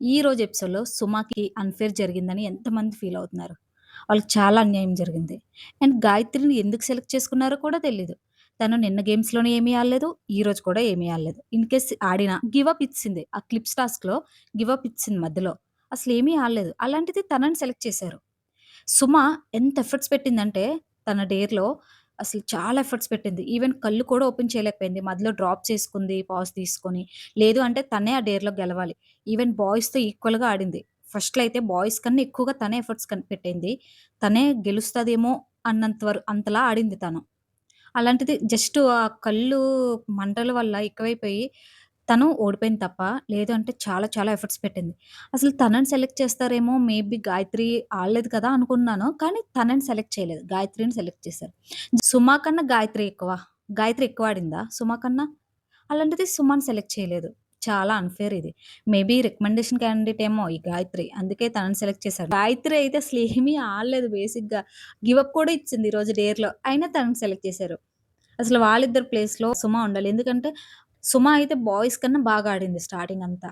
ఈరోజు ఎపిసోడ్‌లో సుమకి అన్‌ఫెయిర్ జరిగిందని ఎంతమంది ఫీల్ అవుతున్నారు. వాళ్ళకి చాలా అన్యాయం జరిగింది. అండ్ గాయత్రిని ఎందుకు సెలెక్ట్ చేసుకున్నారో కూడా తెలీదు. తను నిన్న గేమ్స్‌లోనే ఏమీ ఆడలేదు. ఈరోజు కూడా ఏమీ ఆడలేదు. ఇన్‌కేస్ ఆడినా గివ్ అప్ ఇచ్చేసింది. ఆ క్లిప్స్ టాస్క్‌లో గివ్ అప్ ఇచ్చేసింది మధ్యలో. అసలేమీ ఆడలేదు. అలాంటిది తనని సెలెక్ట్ చేశారు. సుమ ఎంత ఎఫర్ట్స్ పెట్టిందంటే తన డేర్‌లో అసలు చాలా ఎఫర్ట్స్ పెట్టింది. ఈవెన్ కళ్ళు కూడా ఓపెన్ చేయలేకపోయింది. మధ్యలో డ్రాప్ చేసుకుంది పాజ్ తీసుకొని. లేదు అంటే తనే ఆ డేర్‌లో గెలవాలి. ఈవెన్ బాయ్స్‌తో ఈక్వల్‌గా ఆడింది. ఫస్ట్‌లో అయితే బాయ్స్ కన్నా ఎక్కువగా తనే ఎఫర్ట్స్ పెట్టింది. తనే గెలుస్తదేమో అంతలా ఆడింది తను. అలాంటిది జస్ట్ ఆ కళ్ళు మంటల వల్ల ఎక్కువైపోయి తను ఓడిపోయింది తప్ప, లేదు అంటే చాలా చాలా ఎఫర్ట్స్ పెట్టింది. అసలు తనని సెలెక్ట్ చేస్తారేమో మేబీ గాయత్రి ఆడలేదు కదా అనుకున్నాను. కానీ తనని సెలెక్ట్ చేయలేదు. గాయత్రిని సెలెక్ట్ చేశారు. సుమ కన్నా గాయత్రి ఎక్కువ. గాయత్రి ఎక్కువ ఆడిందా సుమ కన్నా? అలాంటిది సుమని సెలెక్ట్ చేయలేదు. చాలా అన్‌ఫెయిర్ ఇది. మేబీ రికమెండేషన్ క్యాండిడేట్ ఏమో ఈ గాయత్రి. అందుకే తనని సెలెక్ట్ చేశారు. గాయత్రి అయితే అసలేమీ ఆడలేదు బేసిక్‌గా. గివ్ అప్ కూడా ఇచ్చింది ఈరోజు డేర్‌లో. అయినా తనని సెలెక్ట్ చేశారు. అసలు వాళ్ళిద్దరి ప్లేస్‌లో సుమ ఉండాలి. ఎందుకంటే సుమ అయితే బాయ్స్ కన్నా బాగా ఆడింది స్టార్టింగ్ అంతా.